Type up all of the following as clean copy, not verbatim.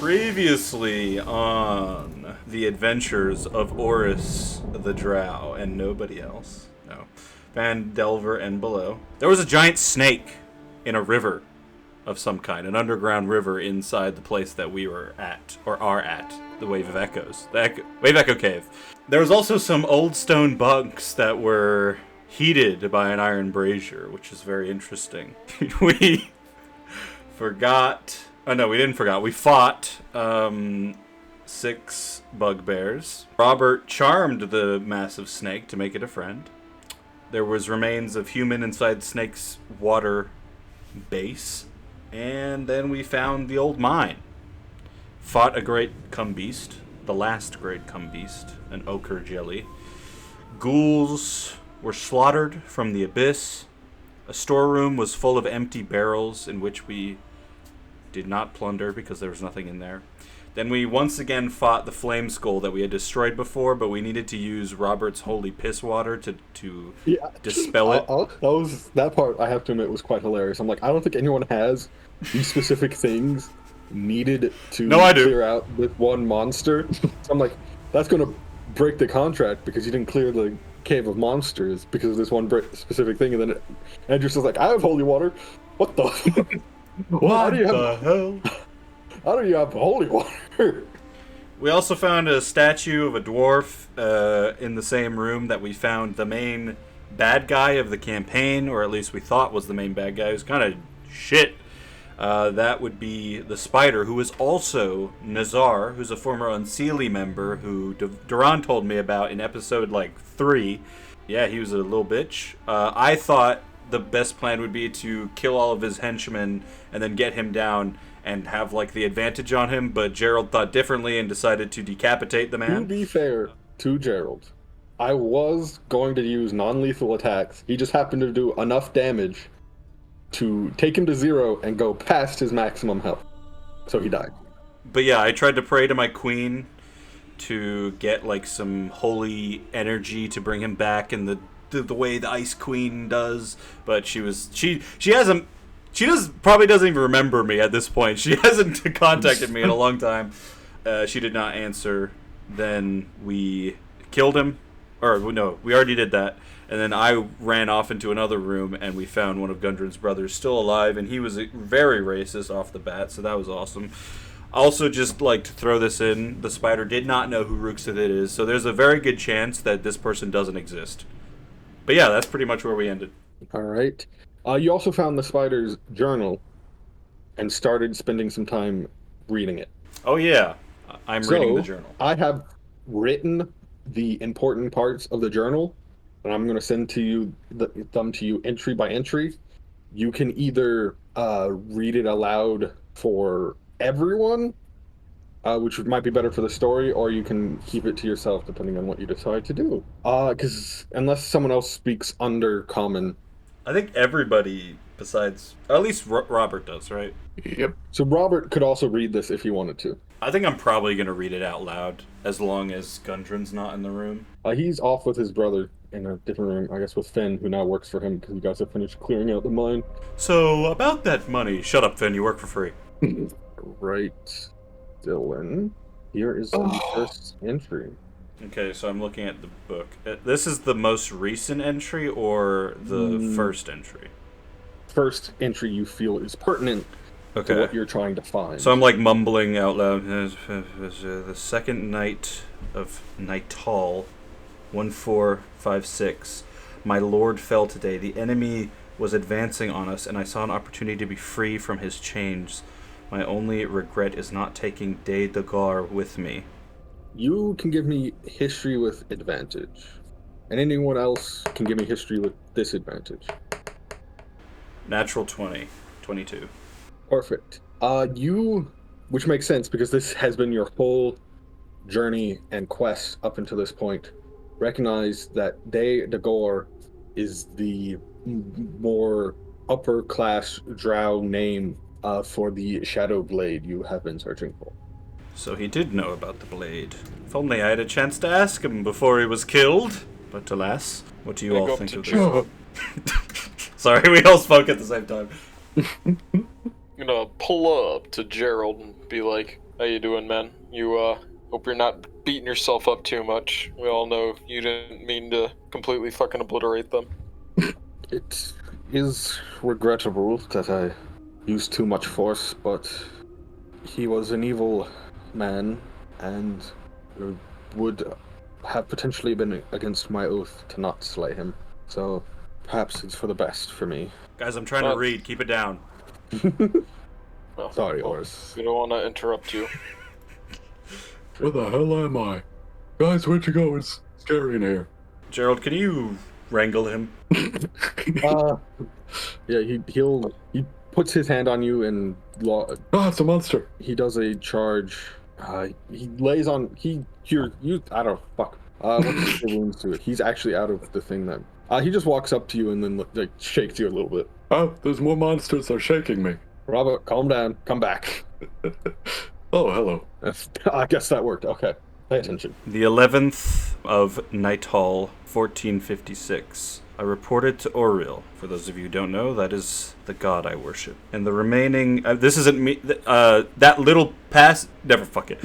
Previously on the adventures of Oris the Drow and nobody else. No. Phandelver and below. There was a giant snake in a river of some kind, an underground river inside the place that we were at, or are at, the Wave of Echoes. The Wave Echo Cave. There was also some old stone bunks that were heated by an iron brazier, which is very interesting. We forgot... Oh, no, we didn't forget. We fought 6 bugbears. Robert charmed the massive snake to make it a friend. There was remains of human inside snake's water base. And then we found the old mine. Fought a great cum-beast. The last great cum-beast. An ochre jelly. Ghouls were slaughtered from the abyss. A storeroom was full of empty barrels in which we did not plunder because there was nothing in there. Then we once again fought the flame skull that we had destroyed before, but we needed to use Robert's holy piss water to dispel it. That part, I have to admit, was quite hilarious. I'm like, I don't think anyone has these specific things needed to clear out with one monster. So I'm like, that's going to break the contract because you didn't clear the cave of monsters because of this one specific thing. And then Andrew's just like, I have holy water. What the... What the hell? How do you have holy water? We also found a statue of a dwarf in the same room that we found the main bad guy of the campaign, or at least we thought was the main bad guy. Who's kind of shit. That would be the spider, who is also Nazar, who's a former Unseelie member who Duran told me about in episode 3. Yeah, he was a little bitch. I thought the best plan would be to kill all of his henchmen and then get him down and have the advantage on him, but Gerald thought differently and decided to decapitate the man. To be fair to Gerald, I was going to use non-lethal attacks. He just happened to do enough damage to take him to 0 and go past his maximum health. So he died. But yeah, I tried to pray to my queen to get some holy energy to bring him back in the way the Ice Queen does, but she probably doesn't even remember me at this point. She hasn't contacted me in a long time. She did not answer. Then we killed him, or no, we already did that. And then I ran off into another room, and we found one of Gundren's brothers still alive, and he was very racist off the bat, so that was awesome. Also, just to throw this in, the spider did not know who Rooksith is, so there's a very good chance that this person doesn't exist. But yeah, that's pretty much where we ended. All right. You also found the spider's journal and started spending some time reading it. Oh, yeah. I'm reading the journal. I have written the important parts of the journal, and I'm going to send them to you entry by entry. You can either read it aloud for everyone, which might be better for the story, or you can keep it to yourself depending on what you decide to do. Because unless someone else speaks under common... I think everybody besides... At least Robert does, right? Yep. So Robert could also read this if he wanted to. I think I'm probably going to read it out loud, as long as Gundren's not in the room. He's off with his brother in a different room, I guess with Finn, who now works for him because you guys have finished clearing out the mine. So, about that money... Shut up, Finn, you work for free. Right. Dylan, here is the first entry. Okay, so I'm looking at the book. This is the most recent entry or the first entry? First entry you feel is pertinent to what you're trying to find. So I'm mumbling out loud. The second night of Nightal, 1456. My lord fell today. The enemy was advancing on us, and I saw an opportunity to be free from his chains. My only regret is not taking Day Dagar with me. You can give me history with advantage. And anyone else can give me history with disadvantage. Natural 20. 22. Perfect. Which makes sense because this has been your whole journey and quest up until this point. Recognize that Day Dagar is the more upper class drow name for the shadow blade you have been searching for. So he did know about the blade. If only I had a chance to ask him before he was killed. But alas, what do you all think of this? Sorry, we all spoke at the same time. I'm gonna pull up to Gerald and be like, How you doing, man? You, hope you're not beating yourself up too much. We all know you didn't mean to completely fucking obliterate them. It is regrettable that I used too much force, but he was an evil man and would have potentially been against my oath to not slay him. So perhaps it's for the best for me. Guys, I'm trying to read. Keep it down. Well, Sorry, Oris. We don't want to interrupt you. Where the hell am I? Guys, where'd you go? It's scary in here. Gerald, can you wrangle him? Yeah, he puts his hand on you and It's a monster. he does a charge. He lays on you. I don't fuck. What's the wounds to it? He's actually out of the thing that. He just walks up to you and then like shakes you a little bit. Oh, there's more monsters. They're shaking me. Robert, calm down. Come back. Oh, hello. I guess that worked. Okay, pay attention. The 11th of Nighthall, 1456. I reported to Oriel. For those of you who don't know, that is the god I worship. And the remaining... this isn't me... that little pass... Never fuck it.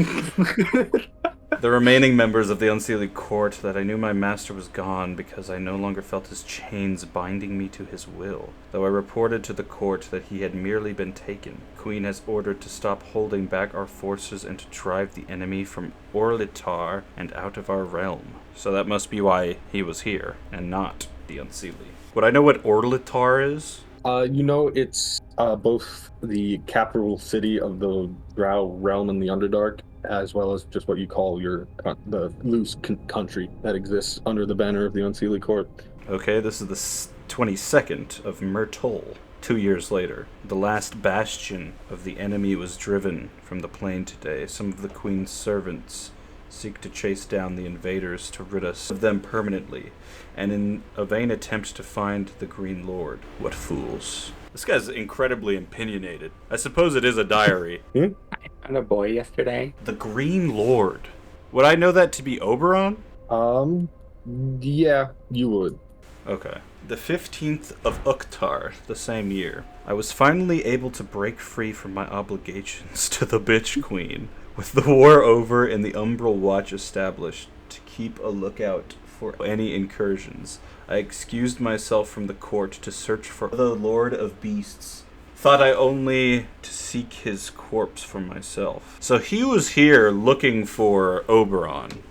The remaining members of the Unseelie Court that I knew my master was gone because I no longer felt his chains binding me to his will. Though I reported to the court that he had merely been taken. Queen has ordered to stop holding back our forces and to drive the enemy from Orlitar and out of our realm. So that must be why he was here, and not the Unseelie. Would I know what Orlitar is? It's both the capital city of the Drow realm in the Underdark, as well as just what you call the loose country that exists under the banner of the Unseelie Court. Okay, this is the 22nd of Myrtle. 2 years later, the last bastion of the enemy was driven from the plain today. Some of the Queen's servants seek to chase down the invaders to rid us of them permanently, and in a vain attempt to find the Green Lord. What fools. This guy's incredibly opinionated. I suppose it is a diary. I found a boy yesterday. The Green Lord. Would I know that to be Oberon? Yeah, you would. Okay. The 15th of Uktar, the same year, I was finally able to break free from my obligations to the Bitch Queen. With the war over and the Umbral Watch established to keep a lookout for any incursions, I excused myself from the court to search for the Lord of Beasts. Thought I only to seek his corpse for myself. So he was here looking for Oberon,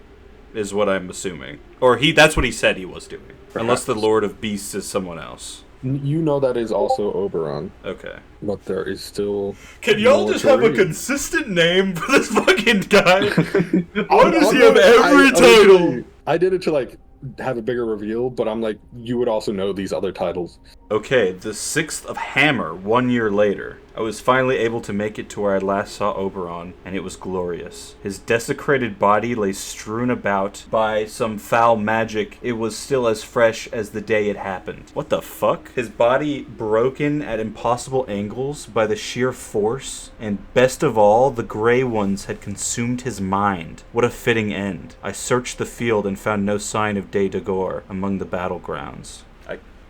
is what I'm assuming. Or that's what he said he was doing. Perhaps. Unless the Lord of Beasts is someone else. You know that is also Oberon, Okay. but there is still... Can y'all more just to have a read. consistent name for this fucking guy? Why does he have every title? I did it to have a bigger reveal, but I'm like, you would also know these other titles. Okay, the 6th of Hammer, 1 year later. I was finally able to make it to where I last saw Oberon, and it was glorious. His desecrated body lay strewn about by some foul magic. It was still as fresh as the day it happened. What the fuck? His body broken at impossible angles by the sheer force, and best of all, the Grey Ones had consumed his mind. What a fitting end. I searched the field and found no sign of De Dagor among the battlegrounds.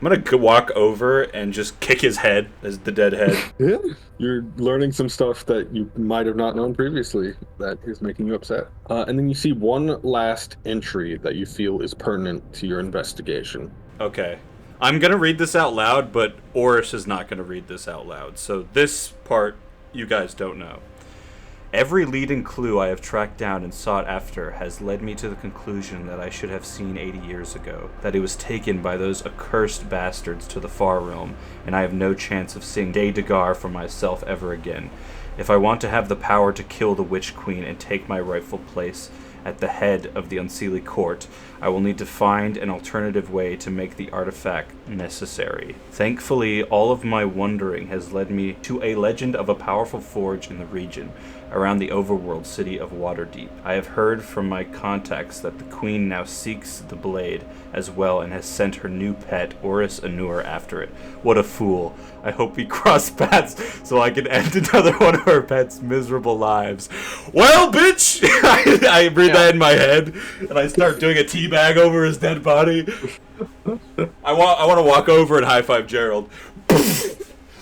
I'm gonna walk over and just kick his head as the dead head. Yeah, you're learning some stuff that you might have not known previously that is making you upset. And then you see one last entry that you feel is pertinent to your investigation. Okay. I'm gonna read this out loud, but Oris is not gonna read this out loud. So this part, you guys don't know. Every lead and clue I have tracked down and sought after has led me to the conclusion that I should have seen 80 years ago, that it was taken by those accursed bastards to the Far Realm, and I have no chance of seeing De Dagor for myself ever again. If I want to have the power to kill the Witch Queen and take my rightful place at the head of the Unseelie Court, I will need to find an alternative way to make the artifact necessary. Thankfully, all of my wondering has led me to a legend of a powerful forge in the region, around the overworld city of Waterdeep. I have heard from my contacts that the Queen now seeks the blade as well and has sent her new pet, Oris Anur, after it. What a fool. I hope we cross paths so I can end another one of her pet's miserable lives. Well, bitch! I read that in my head, and I start doing a teabag over his dead body. I want to walk over and high-five Gerald.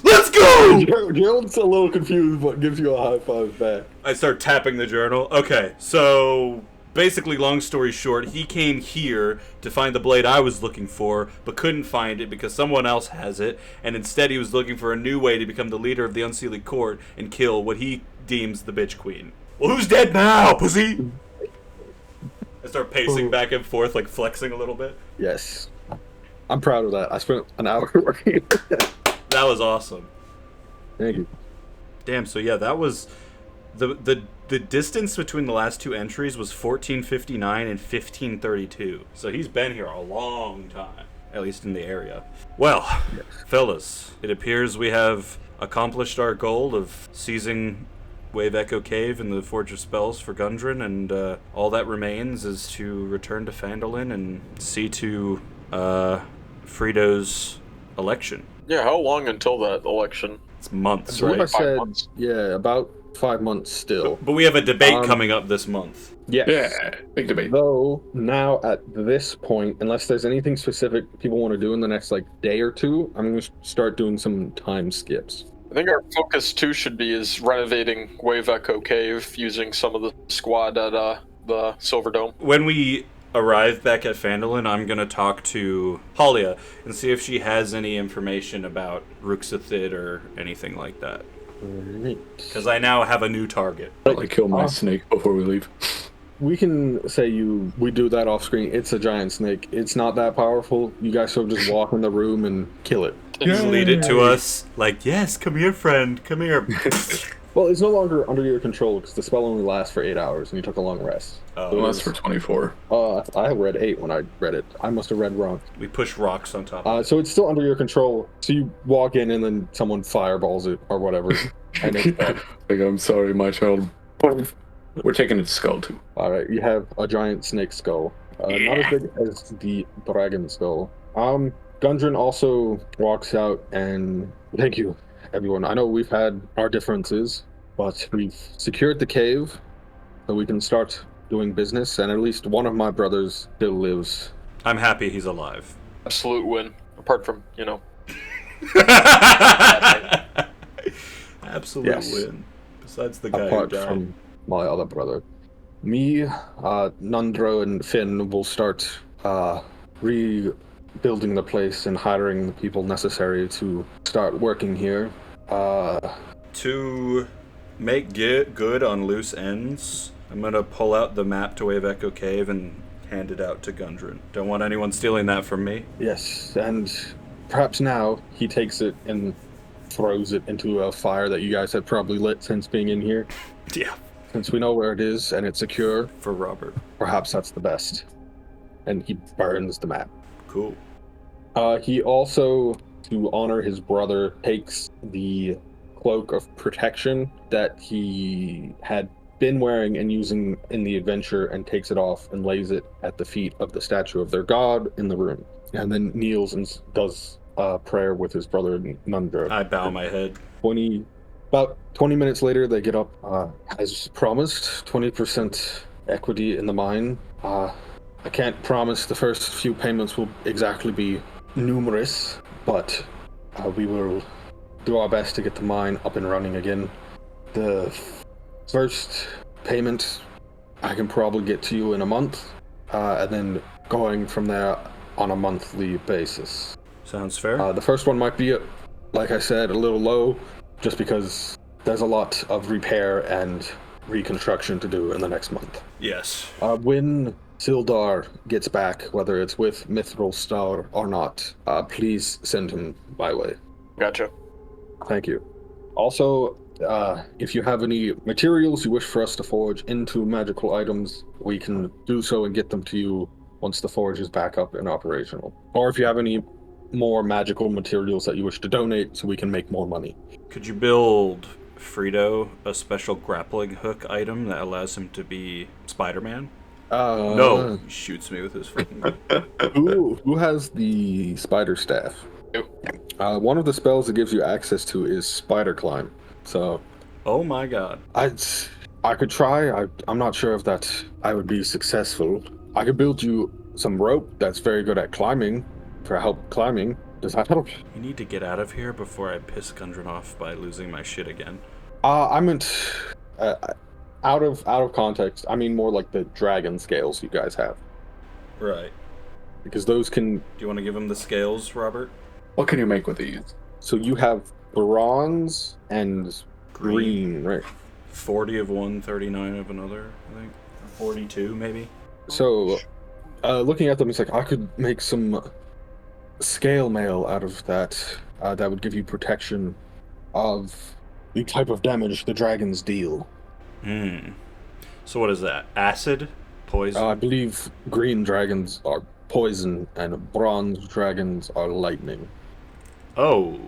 Let's go! Gerald's a little confused, but gives you a high five back. I start tapping the journal. Okay, so basically, long story short, he came here to find the blade I was looking for, but couldn't find it because someone else has it, and instead he was looking for a new way to become the leader of the Unseelie Court and kill what he deems the bitch queen. Well, who's dead now, pussy? I start pacing back and forth, like flexing a little bit. Yes. I'm proud of that. I spent an hour working. That was awesome. Thank you. Damn, so yeah, that was... The distance between the last two entries was 1459 and 1532. So he's been here a long time, at least in the area. Well, yes. Fellas, it appears we have accomplished our goal of seizing Wave Echo Cave and the Forge of Spells for Gundren, and all that remains is to return to Phandelver and see to Frito's election. Yeah, how long until that election? It's months, What right? I said, 5 months. yeah, about 5 months still. But we have a debate coming up this month. Yes. Yeah, big debate. Though, now at this point, unless there's anything specific people want to do in the next, day or two, I'm going to start doing some time skips. I think our focus too should be is renovating Wave Echo Cave using some of the squad at the Silver Dome. When we arrive back at Phandelver, I'm going to talk to Halia and see if she has any information about Ruxathid or anything like that. Because I now have a new target. I'll kill my snake before we leave. We can say we do that off screen. It's a giant snake. It's not that powerful. You guys should just walk in the room and kill it. Just lead it to us. Like, yes, come here, friend. Come here. Well, it's no longer under your control because the spell only lasts for 8 hours and you took a long rest. It lasts for 24. I read 8 when I read it. I must have read wrong. We push rocks on top of it. So it's still under your control. So you walk in and then someone fireballs it or whatever. And it's bad. Like, I'm sorry, my child. We're taking its skull too. Alright, you have a giant snake skull. Not as big as the dragon skull. Gundren also walks out and... Thank you, everyone. I know we've had our differences, but we've secured the cave so we can start doing business, and at least one of my brothers still lives. I'm happy he's alive. Absolute win. Apart from, Absolute Yes. win. Besides the guy Apart who died. from my other brother. Me, Nundro, and Finn will start rebuilding the place and hiring the people necessary to start working here. To make good on loose ends, I'm going to pull out the map to Wave Echo Cave and hand it out to Gundren. Don't want anyone stealing that from me. Yes, and perhaps now he takes it and throws it into a fire that you guys have probably lit since being in here. Yeah. Since we know where it is and it's secure, For Robert. perhaps that's the best. And he burns the map. Cool. He also, to honor his brother, takes the cloak of protection that he had been wearing and using in the adventure and takes it off and lays it at the feet of the statue of their god in the room. And then kneels and does a prayer with his brother Nundro. I bow my head. About 20 minutes later, they get up. As promised, 20% equity in the mine. I can't promise the first few payments will exactly be numerous, but we will do our best to get the mine up and running again. The first payment I can probably get to you in a month, and then going from there on a monthly basis. Sounds fair. The first one might be, like I said, a little low, just because there's a lot of repair and reconstruction to do in the next month. Yes. When Sildar gets back, whether it's with Mithril Star or not, please send him my way. Gotcha. Thank you. Also, if you have any materials you wish for us to forge into magical items, we can do so and get them to you once the forge is back up and operational. Or if you have any more magical materials that you wish to donate so we can make more money. Could you build Frito a special grappling hook item that allows him to be Spider-Man? No. He shoots me with his fucking gun. Who has the spider staff? You. One of the spells it gives you access to is spider climb. So Oh my god. I could try. I'm not sure if I would be successful. I could build you some rope that's very good at climbing for help climbing. Does that help? You need to get out of here before I piss Gundren off by losing my shit again. I meant out of context, I mean more like the dragon scales you guys have, Right. because those can. Do you want to give him the scales, Robert? What can you make with these? So you have bronze and green, right? 40 of one, 39 of another, I think. Or 42, maybe. So, looking at them, it's like I could make some scale mail out of that. That would give you protection of the type of damage the dragons deal. So what is that? Acid? Poison? I believe green dragons are poison and bronze dragons are lightning. Oh,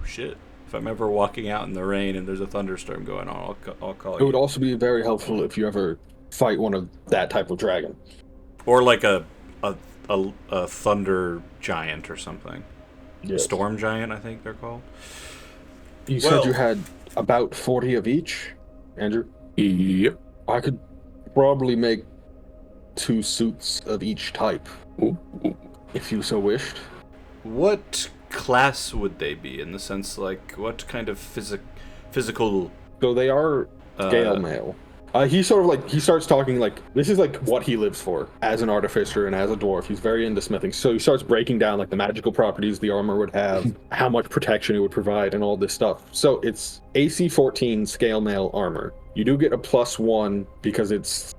shit. If I'm ever walking out in the rain and there's a thunderstorm going on, I'll call It you. would also be very helpful if you ever fight one of that type of dragon. Or like a thunder giant or something. Yes. Storm giant, I think they're called. You said you had about 40 of each, Andrew? Yep. I could probably make 2 suits of each type, Ooh. if you so wished. What class would they be, in the sense, like, what kind of physical... So they are scale mail. He starts talking like, this is like what he lives for as an artificer and as a dwarf. He's very into smithing. So he starts breaking down like the magical properties the armor would have, how much protection it would provide, and all this stuff. So it's AC 14 scale mail armor. You do get a +1 because it's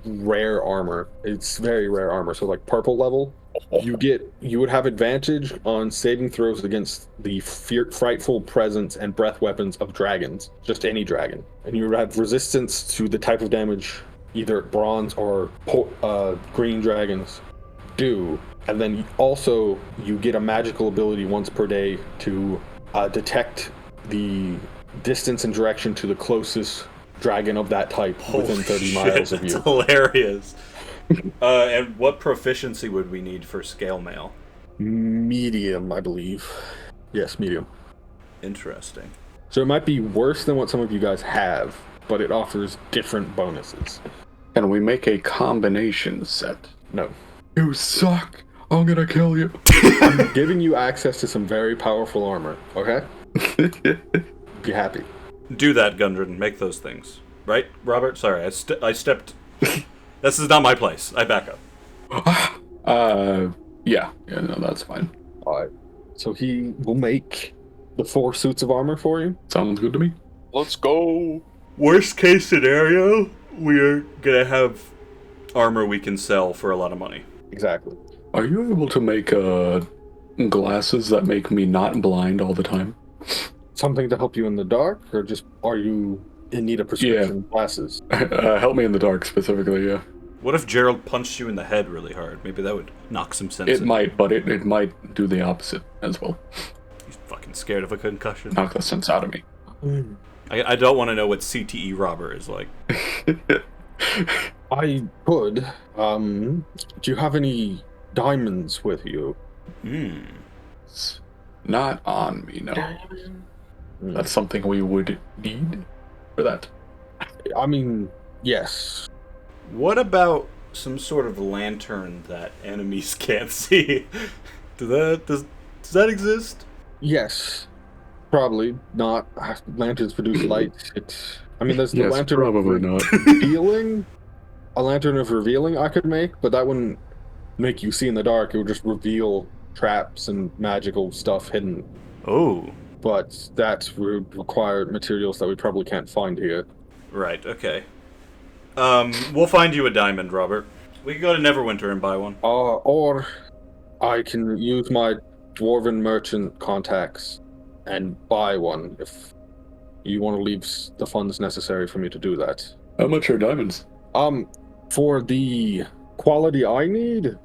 rare armor. It's very rare armor. So like purple level, you would have advantage on saving throws against the frightful presence and breath weapons of dragons, just any dragon, and you would have resistance to the type of damage either bronze or green dragons do. And then also you get a magical ability once per day to detect the distance and direction to the closest dragon of that type within 30 miles of you. That's hilarious. And what proficiency would we need for scale mail? Medium, I believe. Yes, medium. Interesting. So it might be worse than what some of you guys have, but it offers different bonuses. Can we make a combination set? No. You suck. I'm gonna kill you. I'm giving you access to some very powerful armor, okay? Be happy. Do that, Gundren. Make those things. Right, Robert? Sorry, I stepped... This is not my place. I back up. Yeah, no, that's fine. Alright. So he will make the 4 suits of armor for you. Sounds good to me. Let's go. Worst case scenario, we're gonna have armor we can sell for a lot of money. Exactly. Are you able to make glasses that make me not blind all the time? Something to help you in the dark, or just are you in need of prescription glasses? Help me in the dark specifically, yeah. What if Gerald punched you in the head really hard? Maybe that would knock some sense It in. might, but it might do the opposite as well. He's fucking scared of a concussion. Knock the sense out of me. I don't want to know what CTE Robert is like. I could. Do you have any diamonds with you? It's not on me, no. That's something we would need for that. I mean, yes. What about some sort of lantern that enemies can't see? Does that exist? Yes. Probably not. Lanterns produce light. There's the Yes, lantern probably of not. revealing. A lantern of revealing I could make, but that wouldn't make you see in the dark. It would just reveal traps and magical stuff hidden. Oh. But that would require materials that we probably can't find here. Right, okay. We'll find you a diamond, Robert. We can go to Neverwinter and buy one. Or I can use my dwarven merchant contacts and buy one if you want to leave the funds necessary for me to do that. How much are diamonds? For the quality I need,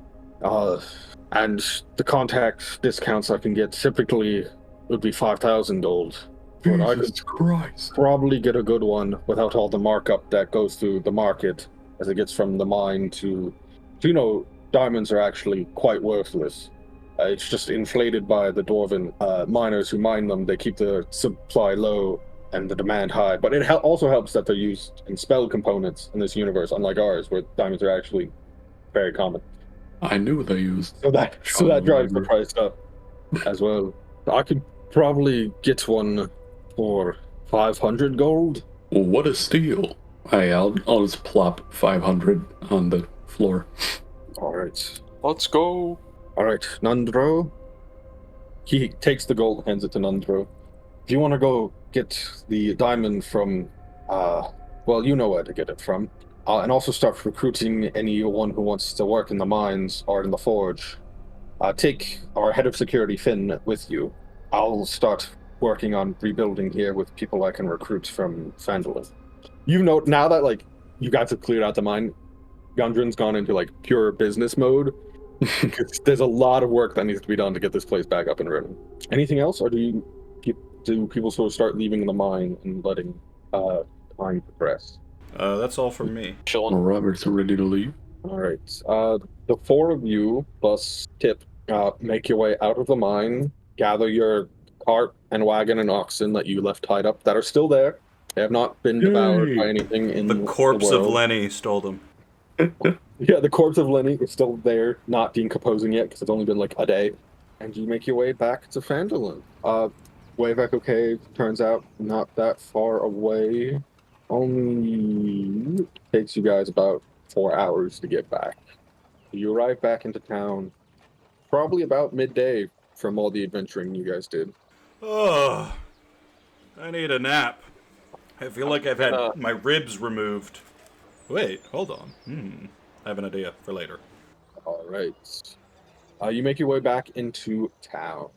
and the contact discounts I can get, typically would be 5,000 gold. But I could Jesus Christ. probably get a good one without all the markup that goes through the market as it gets from the mine to diamonds are actually quite worthless. It's just inflated by the dwarven miners who mine them. They keep the supply low and the demand high. But it also helps that they're used in spell components in this universe, unlike ours, where diamonds are actually very common. I knew they used. So that drives the price up as well. I could probably get one for 500 gold. Well, what a steal. I'll just plop 500 on the floor. All right. Let's go. All right, Nandro. He takes the gold, hands it to Nandro. If you want to go get the diamond from, well, you know where to get it from, and also start recruiting anyone who wants to work in the mines or in the forge, take our head of security, Finn, with you. I'll start working on rebuilding here with people I can recruit from Phandelver. You know, now that, like, you guys have cleared out the mine, Gundren's gone into, like, pure business mode. There's a lot of work that needs to be done to get this place back up and running. Anything else, or do people sort of start leaving the mine and letting time progress? That's all from me. Chilling. Robert's ready to leave. All right. The four of you plus Tip make your way out of the mine, gather your cart and wagon and oxen that you left tied up that are still there. They have not been devoured by anything in The corpse the of world. Lenny stole them. Yeah, the corpse of Lenny is still there, not decomposing yet because it's only been like a day. And you make your way back to Phandelver. Wayveco Cave turns out not that far away. Only takes you guys about 4 hours to get back. You arrive back into town probably about midday from all the adventuring you guys did. Oh, I need a nap. I feel like I've had my ribs removed. Wait, hold on. I have an idea for later. All right. You make your way back into town.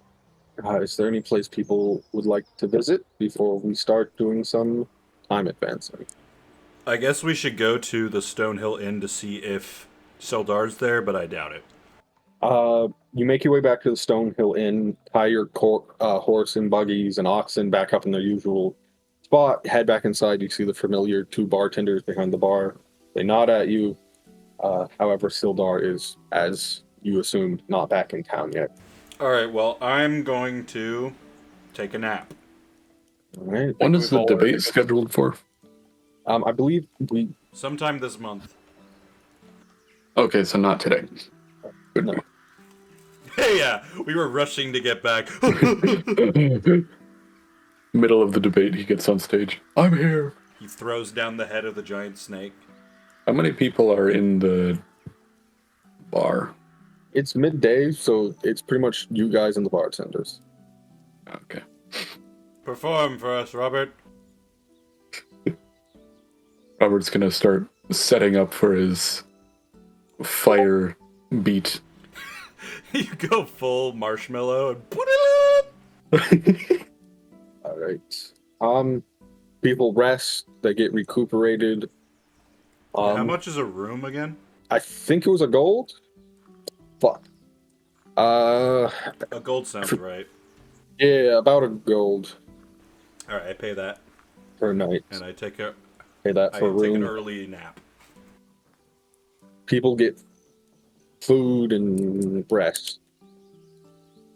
Is there any place people would like to visit before we start doing some time advancing? I guess we should go to the Stonehill Inn to see if Sildar's there, but I doubt it. You make your way back to the Stonehill Inn, tie your horse and buggies and oxen back up in their usual spot, head back inside. You see the familiar two bartenders behind the bar. They nod at you. However, Sildar is, as you assumed, not back in town yet. All right, well, I'm going to take a nap. All right. When is the debate scheduled for? I believe we... Sometime this month. Okay, so not today. Good. No. Hey, yeah, we were rushing to get back. Middle of the debate, he gets on stage. I'm here. He throws down the head of the giant snake. How many people are in the bar? It's midday, so it's pretty much you guys and the bartenders. Okay. Perform for us, Robert. Robert's gonna start setting up for his fire beat. You go full marshmallow and put it up. All right. People rest. They get recuperated. How much is a room again? I think it was a gold. Fuck. A gold sounds right. Yeah, about a gold All right, I pay that, per night. and I take Pay that I for a take an room. early nap. People get food and rest.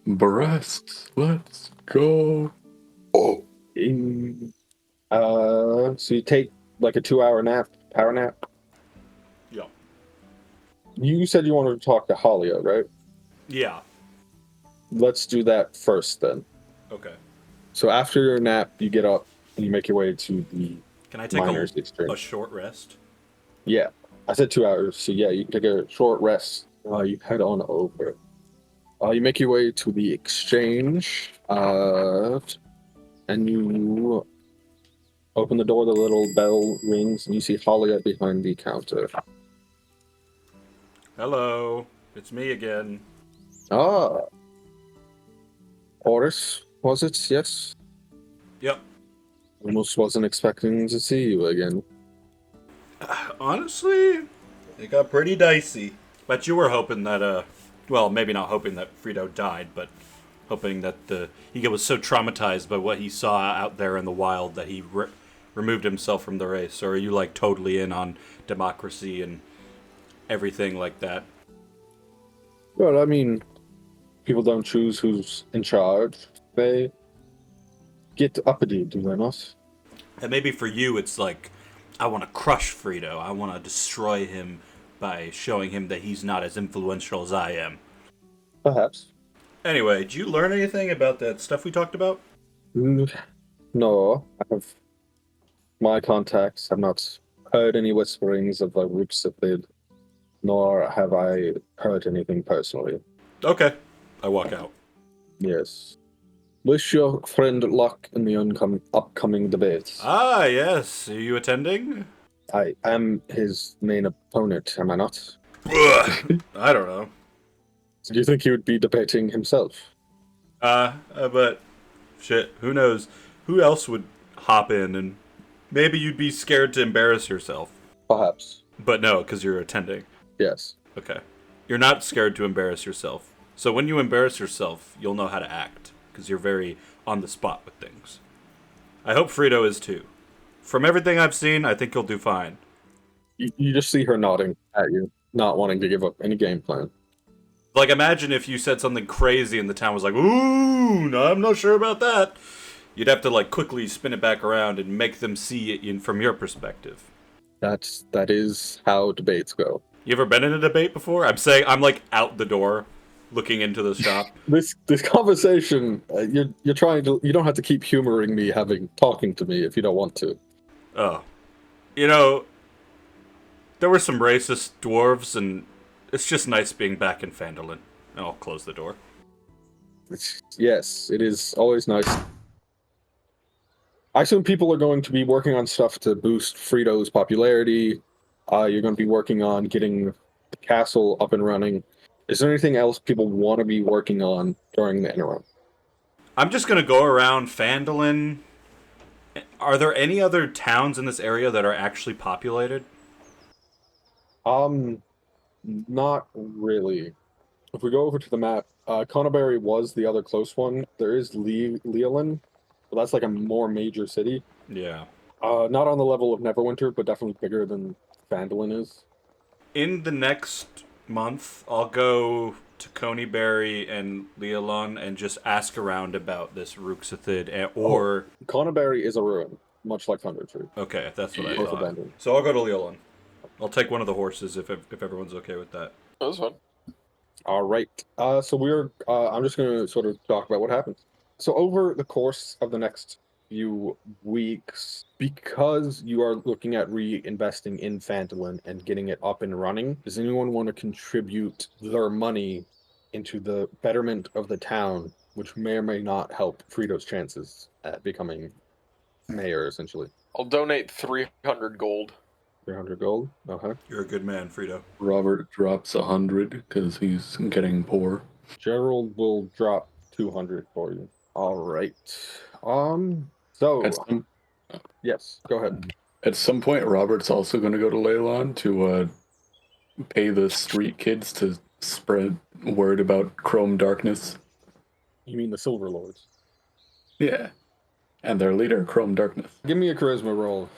Breasts, let's go. Oh. So you take like a 2-hour nap, power nap. Yeah. You said you wanted to talk to Halia, right? Yeah. Let's do that first then. Okay. So after your nap, you get up and you make your way to the Can I take miners' a exchange. short rest? Yeah, I said 2 hours. So yeah, you can take a short rest. You head on over. You make your way to the exchange, and you open the door. The little bell rings, and you see Halia behind the counter. Hello, it's me again. Ah, Horus, was it? Yes. Yep. Almost wasn't expecting to see you again. Honestly, it got pretty dicey. But you were hoping that, well, maybe not hoping that Frito died, but hoping that he was so traumatized by what he saw out there in the wild that he removed himself from the race. Or are you, like, totally in on democracy and everything like that? Well, I mean, people don't choose who's in charge. They get uppity, do they not? And maybe for you, it's like, I want to crush Frito. I want to destroy him by showing him that he's not as influential as I am. Perhaps. Anyway, did you learn anything about that stuff we talked about? No, I have my contacts have not heard any whisperings of the Ruxathid, nor have I heard anything personally. Okay. I walk out. Yes. Wish your friend luck in the upcoming debates. Ah, yes. Are you attending? I am his main opponent, am I not? Ugh. I don't know. Do you think he would be debating himself? But shit, who knows? Who else would hop in and maybe you'd be scared to embarrass yourself. Perhaps. But no, because you're attending. Yes. Okay. You're not scared to embarrass yourself. So when you embarrass yourself, you'll know how to act, because you're very on the spot with things. I hope Frito is too. From everything I've seen, I think he'll do fine. You just see her nodding at you, not wanting to give up any game plan. Like, imagine if you said something crazy and the town was like, ooh, no, I'm not sure about that. You'd have to, like, quickly spin it back around and make them see it from your perspective. That is how debates go. You ever been in a debate before? I'm like out the door, looking into the shop. This conversation, you're trying to. You don't have to keep humoring me talking to me if you don't want to. Oh. You know, there were some racist dwarves, and it's just nice being back in Phandelver. I'll close the door. Yes, it is always nice. I assume people are going to be working on stuff to boost Frito's popularity. You're going to be working on getting the castle up and running. Is there anything else people want to be working on during the interim? I'm just going to go around Phandelver. Are there any other towns in this area that are actually populated? Not really. If we go over to the map, Conneberry was the other close one. There is Leolin, but that's like a more major city. Yeah. Not on the level of Neverwinter, but definitely bigger than Phandelver is. In the next month, I'll go to Coneyberry and Leolin and just ask around about this Ruxathid or... Conneberry is a ruin, much like Thundertree. Okay, that's what I Both thought. abandoned. So I'll go to Leolin. I'll take one of the horses if everyone's okay with that. That's fine. All right. So I'm just going to sort of talk about what happens. So over the course of the next few weeks, because you are looking at reinvesting in Phandelver and getting it up and running, does anyone want to contribute their money into the betterment of the town, which may or may not help Frito's chances at becoming mayor, essentially? I'll donate 300 gold. 300 gold? You're a good man, Frito. Robert drops 100 because he's getting poor. Gerald will drop 200 for you. All right. So yes, go ahead. At some point, Robert's also going to go to Leylon to pay the street kids to spread word about Chrome Darkness. You mean the Silver Lords? Yeah. And their leader, Chrome Darkness. Give me a charisma roll.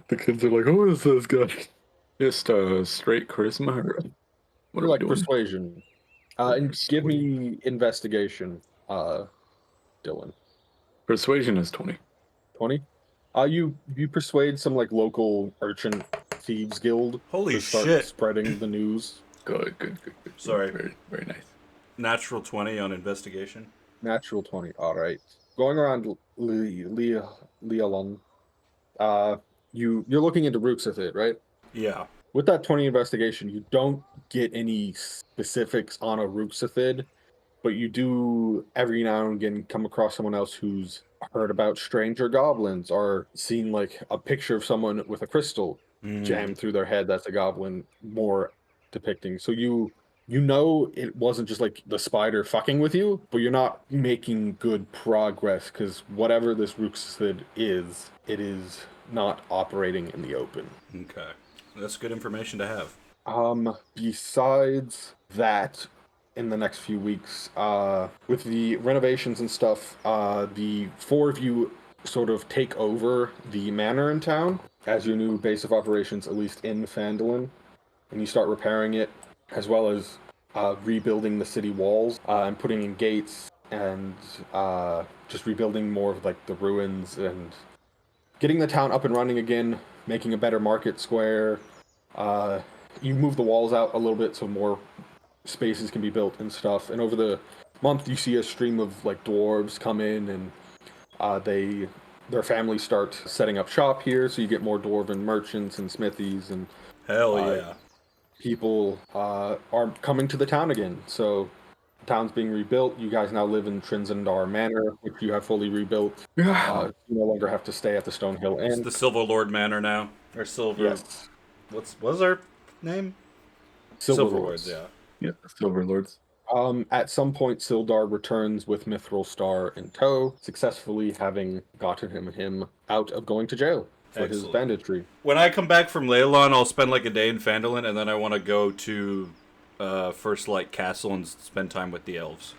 The kids are like, who is this guy? Just straight charisma? Or what Or are like we doing? persuasion. And give me investigation, Dylan. Persuasion is 20. 20? You persuade some like local urchin thieves guild Holy to start shit. spreading the news. Good. Sorry. Very, very nice. Natural 20 on investigation. Natural 20. All right. Going around Leolin, you're looking into Ruxathid, right? Yeah. With that 20 investigation, you don't get any specifics on a Ruxathid, but you do every now and again come across someone else who's heard about stranger goblins or seen like a picture of someone with a crystal jammed through their head that's a goblin more depicting. So you know it wasn't just like the spider fucking with you, but you're not making good progress because whatever this Ruxathid is, it is not operating in the open. Okay. That's good information to have. Besides that, in the next few weeks, with the renovations and stuff, the four of you sort of take over the manor in town as your new base of operations, at least in Phandelver, and you start repairing it, as well as rebuilding the city walls and putting in gates and just rebuilding more of like the ruins and getting the town up and running again, making a better market square. You move the walls out a little bit so more spaces can be built and stuff. And over the month, you see a stream of like dwarves come in and they their families start setting up shop here, so you get more dwarven merchants and smithies, and Hell yeah. people are coming to the town again. So the town's being rebuilt. You guys now live in Trinzendar Manor, which you have fully rebuilt. You no longer have to stay at the Stonehill It's Inn. the Silver Lord Manor now. Or Silver... Yes. What's our name? Silver Lords, yeah. Yeah, Silver Lords. At some point, Sildar returns with Mithril Star in tow, successfully having gotten him out of going to jail for his banditry. When I come back from Leylon, I'll spend like a day in Phandelver, and then I want to go to First Light Castle and spend time with the elves.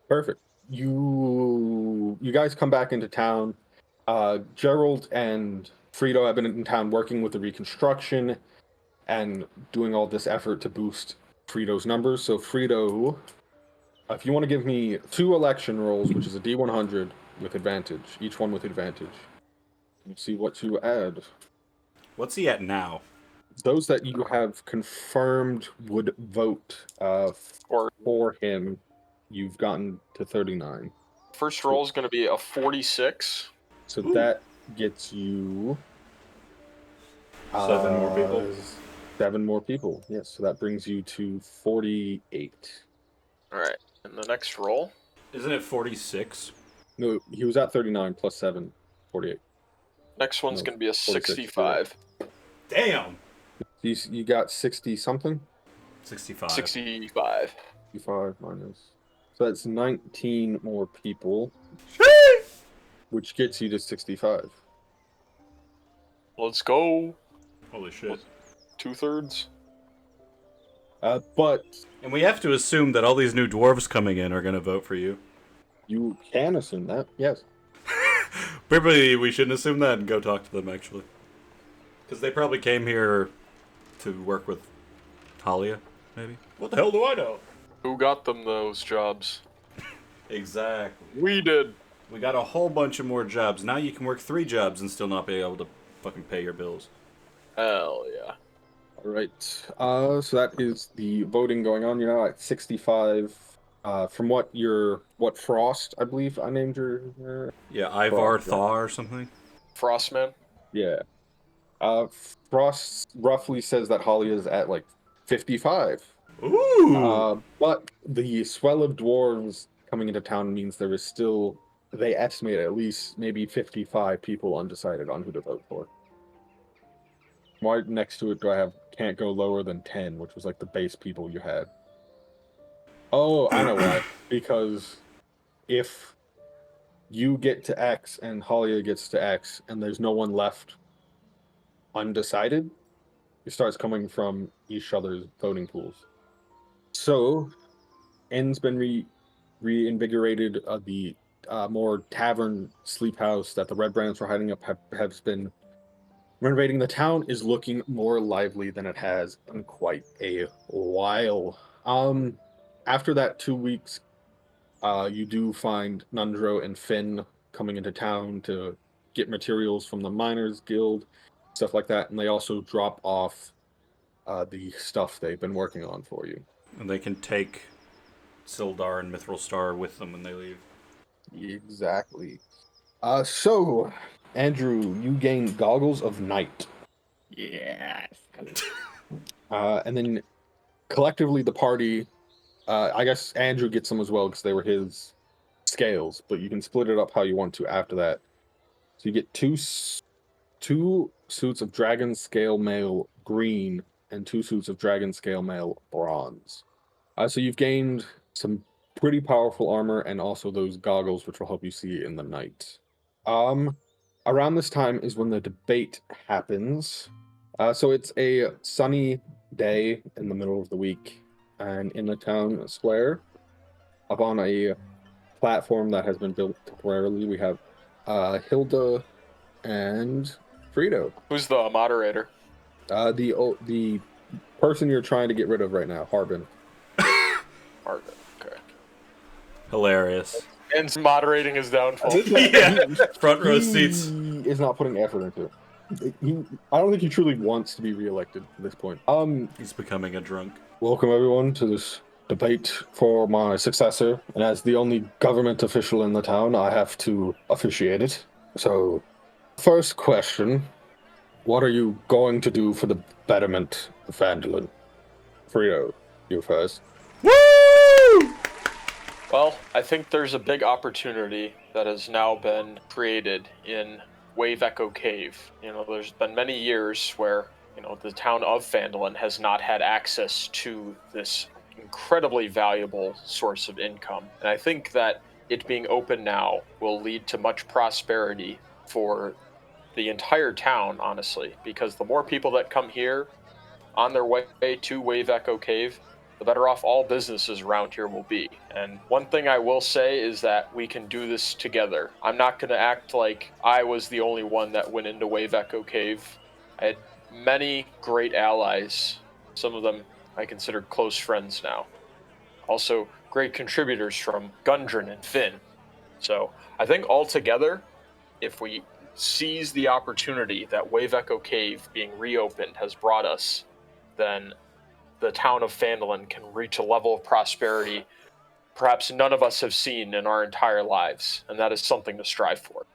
Perfect. You guys come back into town. Gerald and Frito have been in town working with the reconstruction and doing all this effort to boost Frito's numbers. So Frito, if you want to give me 2 election rolls, which is a D100 with advantage, each one with advantage. Let's see what to add. What's he at now? Those that you have confirmed would vote for him, you've gotten to 39. First roll is going to be a 46. So that gets you 7 more people. 7 more people. Yes, so that brings you to 48. All right, and the next roll. Isn't it 46? No, he was at 39 plus 7, 48. Next one's No, going to be a 46, 65. Damn! You got 60 something? 65. 65. 65 minus. So that's 19 more people, which gets you to 65. Let's go. Holy shit. 2/3. But And we have to assume that all these new dwarves coming in are going to vote for you. you can assume that, yes. Probably we shouldn't assume that and go talk to them, actually. Because they probably came here to work with Talia, maybe? What the hell do I know? Who got them those jobs? Exactly. We did. We got a whole bunch of more jobs. Now you can work 3 jobs and still not be able to fucking pay your bills. Hell yeah. All right. So that is the voting going on. You're now at 65. From what Frost, I believe I named your... Yeah, Ivar Frost, Thaw or something. Frostman. Yeah. Frost roughly says that Holly is at like 55. Ooh! But the swell of dwarves coming into town means there is still, they estimate at least maybe 55 people undecided on who to vote for. Right next to it, do I have can't go lower than 10, which was like the base people you had. Oh, I know why. Because if you get to X and Halia gets to X and there's no one left undecided, it starts coming from each other's voting pools. So, N's been reinvigorated. The more tavern sleep house that the Red Brands were hiding up has been renovating. The town is looking more lively than it has in quite a while. After that 2 weeks, you do find Nundro and Finn coming into town to get materials from the Miners Guild, stuff like that, and they also drop off the stuff they've been working on for you. And they can take Sildar and Mithril Star with them when they leave. Exactly. So, Andrew, you gain Goggles of Night. Yes. And then collectively the party, I guess Andrew gets them as well because they were his scales, but you can split it up how you want to after that. So you get two suits of Dragon Scale Mail Green and 2 suits of Dragon Scale Mail Bronze. So you've gained some pretty powerful armor and also those goggles, which will help you see in the night. Around this time is when the debate happens. So it's a sunny day in the middle of the week, and in the town square, up on a platform that has been built temporarily, we have Hilda and Frito. Who's the moderator? The person you're trying to get rid of right now, Harbin. Harbin. Okay. Hilarious. And moderating his downfall. Yeah, front row seats. He is not putting effort into it. I don't think he truly wants to be reelected at this point. He's becoming a drunk. Welcome everyone to this debate for my successor, and as the only government official in the town, I have to officiate it. So, first question, what are you going to do for the betterment of Phandelver? Frio, you first. Woo! Well, I think there's a big opportunity that has now been created in Wave Echo Cave. There's been many years where, the town of Phandelver has not had access to this incredibly valuable source of income. And I think that it being open now will lead to much prosperity for the entire town, honestly, because the more people that come here on their way to Wave Echo Cave, the better off all businesses around here will be. And one thing I will say is that we can do this together. I'm not going to act like I was the only one that went into Wave Echo Cave. I had many great allies. Some of them I consider close friends now. Also, great contributors from Gundren and Finn. So I think altogether, if we seize the opportunity that Wave Echo Cave being reopened has brought us, then the town of Phandelver can reach a level of prosperity perhaps none of us have seen in our entire lives, and that is something to strive for.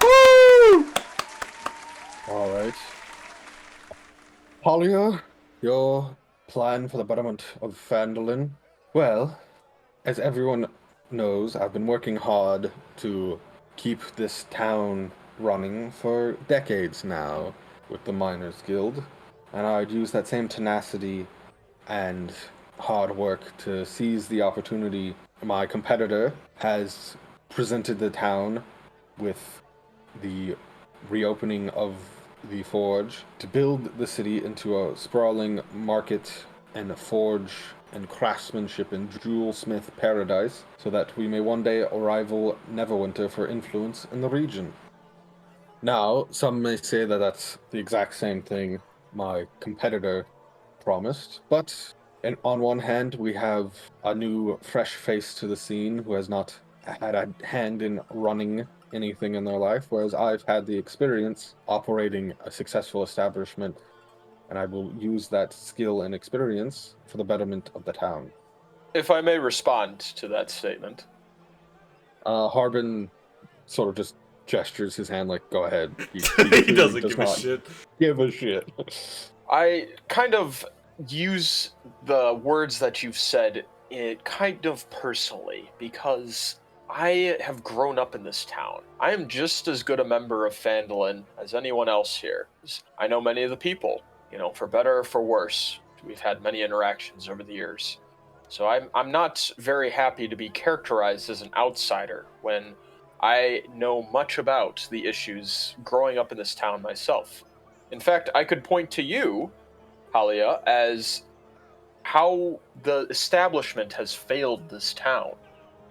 Woo! All right. Polya, your plan for the betterment of Phandelver? Well, as everyone knows, I've been working hard to keep this town running for decades now with the Miners Guild, and I'd use that same tenacity and hard work to seize the opportunity my competitor has presented the town with the reopening of the forge to build the city into a sprawling market and forge and craftsmanship and jewelsmith paradise, so that we may one day rival Neverwinter for influence in the region. Now, some may say that that's the exact same thing my competitor promised, but on one hand, we have a new, fresh face to the scene who has not had a hand in running anything in their life, whereas I've had the experience operating a successful establishment, and I will use that skill and experience for the betterment of the town. If I may respond to that statement. Harbin sort of just gestures his hand like, go ahead. He doesn't give a shit. Give a shit. I kind of use the words that you've said kind of personally, because I have grown up in this town. I am just as good a member of Phandelver as anyone else here. I know many of the people, for better or for worse. We've had many interactions over the years. So I'm not very happy to be characterized as an outsider when I know much about the issues growing up in this town myself. In fact, I could point to you, Halia, as how the establishment has failed this town.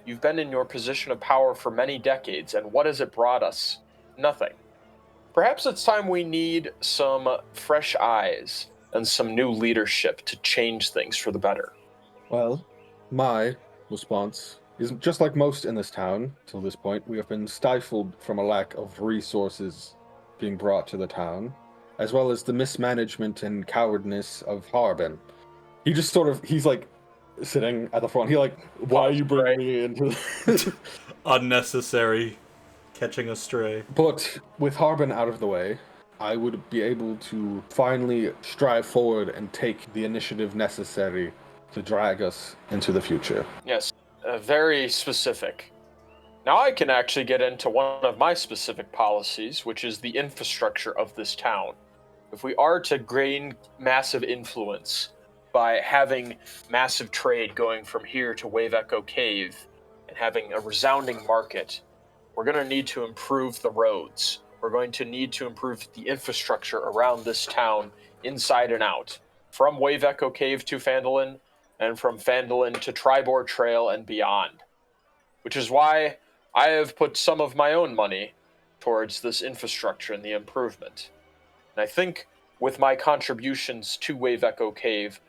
You've been in your position of power for many decades, and what has it brought us? Nothing. Perhaps it's time we need some fresh eyes and some new leadership to change things for the better. Well, my response is just like most in this town, till this point, we have been stifled from a lack of resources being brought to the town, as well as the mismanagement and cowardness of Harbin. He just he's like sitting at the front. He like, why are you bringing me into this? Unnecessary. Catching a stray. But with Harbin out of the way, I would be able to finally strive forward and take the initiative necessary to drag us into the future. Yes, very specific. Now I can actually get into one of my specific policies, which is the infrastructure of this town. If we are to gain massive influence by having massive trade going from here to Wave Echo Cave and having a resounding market, we're going to need to improve the roads. We're going to need to improve the infrastructure around this town inside and out, from Wave Echo Cave to Phandelver, and from Phandelver to Tribor Trail and beyond. Which is why I have put some of my own money towards this infrastructure and the improvement. And I think with my contributions to Wave Echo Cave,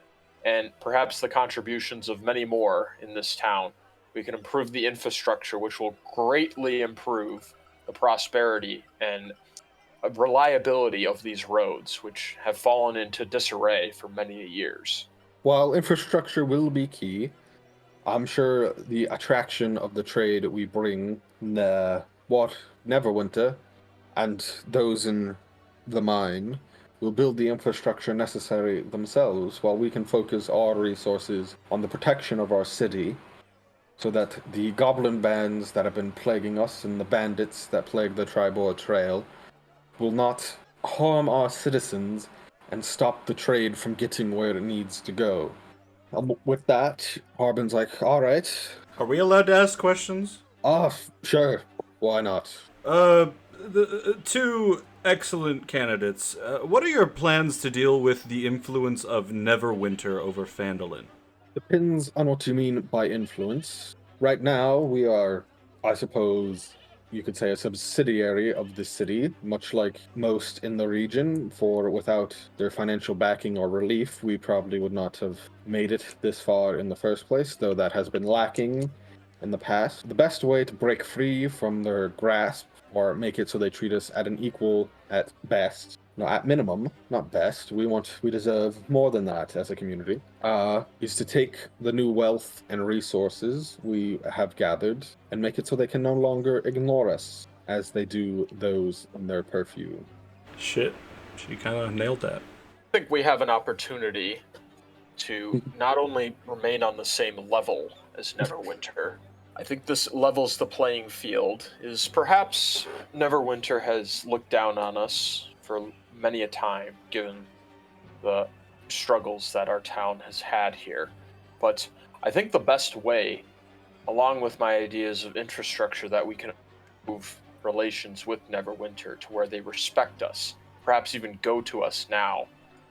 and perhaps the contributions of many more in this town, we can improve the infrastructure, which will greatly improve the prosperity and reliability of these roads, which have fallen into disarray for many years. While infrastructure will be key, I'm sure the attraction of the trade we bring, the what Neverwinter and those in the mine will build the infrastructure necessary themselves, while we can focus our resources on the protection of our city, so that the goblin bands that have been plaguing us and the bandits that plague the Tribor Trail will not harm our citizens and stop the trade from getting where it needs to go. With that, Harbin's like, all right. Are we allowed to ask questions? Sure. Why not? The two excellent candidates. What are your plans to deal with the influence of Neverwinter over Phandelver? Depends on what you mean by influence. Right now, we are, I suppose, you could say a subsidiary of the city, much like most in the region, for without their financial backing or relief, we probably would not have made it this far in the first place, though that has been lacking in the past. The best way to break free from their grasp, or make it so they treat us at an equal at best, no, at minimum, not best, we deserve more than that as a community, is to take the new wealth and resources we have gathered and make it so they can no longer ignore us as they do those in their purview. Shit. She kind of nailed that. I think we have an opportunity to not only remain on the same level as Neverwinter. I think this levels the playing field. Is perhaps Neverwinter has looked down on us for many a time, given the struggles that our town has had here. But I think the best way, along with my ideas of infrastructure that we can move relations with Neverwinter to where they respect us, perhaps even go to us now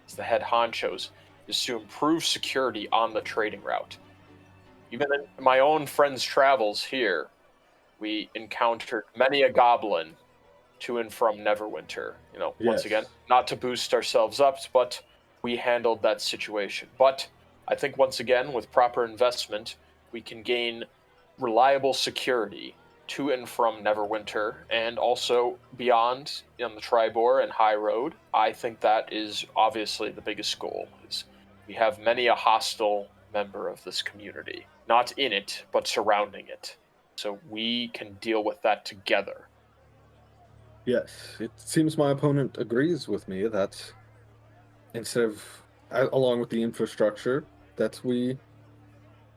as the head honchos, is to improve security on the trading route. Even in my own friend's travels here, we encountered many a goblin to and from Neverwinter. Once again, not to boost ourselves up, but we handled that situation. But I think once again, with proper investment, we can gain reliable security to and from Neverwinter, and also beyond on the Tribor and High Road. I think that is obviously the biggest goal. Is we have many a hostile member of this community, not in it, but surrounding it. So we can deal with that together. Yes, it seems my opponent agrees with me that instead of, along with the infrastructure, that we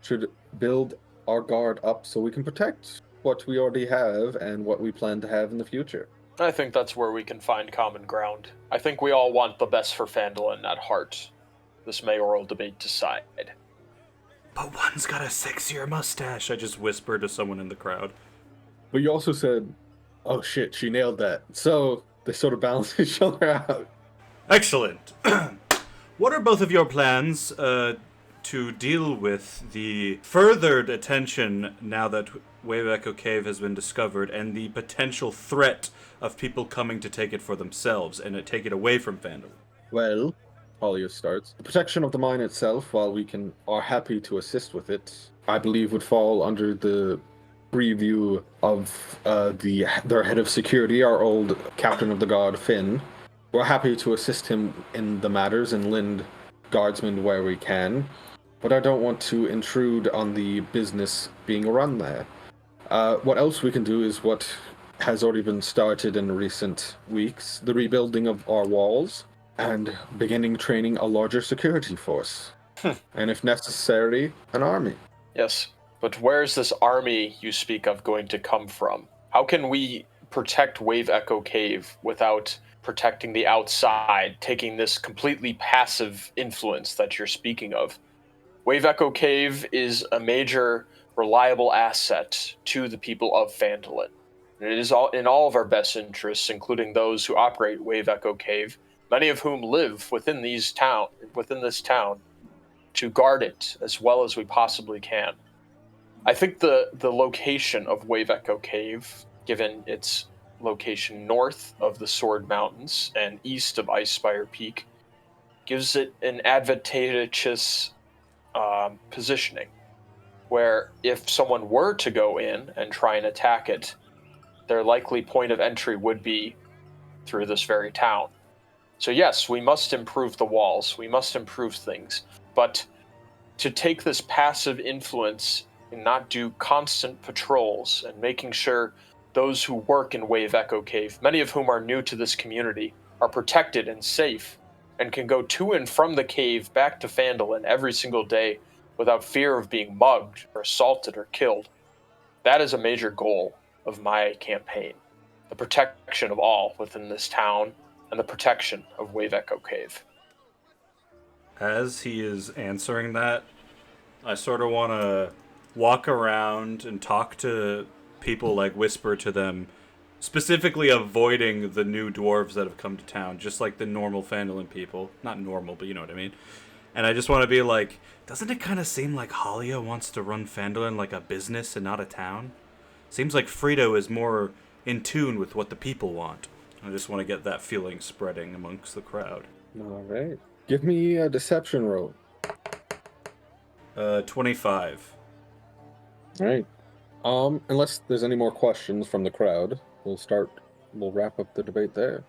should build our guard up so we can protect what we already have and what we plan to have in the future. I think that's where we can find common ground. I think we all want the best for Phandelver at heart. This mayoral debate aside. But one's got a sexier mustache, I just whispered to someone in the crowd. But you also said, oh shit, she nailed that. So they sort of balance each other out. Excellent. What are both of your plans to deal with the furthered attention now that Wave Echo Cave has been discovered, and the potential threat of people coming to take it for themselves and take it away from Phandelver? Well, Talia starts. The protection of the mine itself, while we are happy to assist with it, I believe would fall under the preview of their head of security, our old captain of the guard, Finn. We're happy to assist him in the matters and lend guardsmen where we can, but I don't want to intrude on the business being run there. What else we can do is what has already been started in recent weeks, the rebuilding of our walls, and beginning training a larger security force. And if necessary, an army. Yes, but where is this army you speak of going to come from? How can we protect Wave Echo Cave without protecting the outside, taking this completely passive influence that you're speaking of? Wave Echo Cave is a major, reliable asset to the people of Phandelver. It is in all of our best interests, including those who operate Wave Echo Cave, many of whom live within this town, to guard it as well as we possibly can. I think the location of Wave Echo Cave, given its location north of the Sword Mountains and east of Icespire Peak, gives it an advantageous positioning, where if someone were to go in and try and attack it, their likely point of entry would be through this very town. So yes, we must improve the walls, we must improve things, but to take this passive influence and not do constant patrols and making sure those who work in Wave Echo Cave, many of whom are new to this community, are protected and safe, and can go to and from the cave back to Phandelver every single day without fear of being mugged or assaulted or killed. That is a major goal of my campaign. The protection of all within this town and the protection of Wave Echo Cave. As he is answering that, I sort of want to walk around and talk to people, like whisper to them, specifically avoiding the new dwarves that have come to town, just like the normal Phandelver people. Not normal, but you know what I mean. And I just want to be like, doesn't it kind of seem like Halia wants to run Phandelver like a business and not a town? Seems like Frito is more in tune with what the people want. I just want to get that feeling spreading amongst the crowd. All right. Give me a deception roll. 25. All right. Unless there's any more questions from the crowd, we'll wrap up the debate there.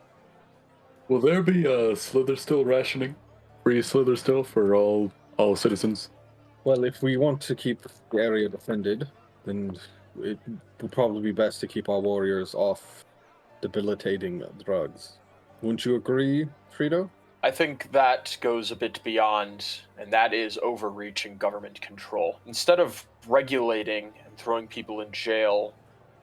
Will there be a Slither still rationing? Free Slither still for all citizens? Well, if we want to keep the area defended, then it would probably be best to keep our warriors off debilitating drugs. Wouldn't you agree, Frito? I think that goes a bit beyond, and that is overreaching government control. Instead of regulating and throwing people in jail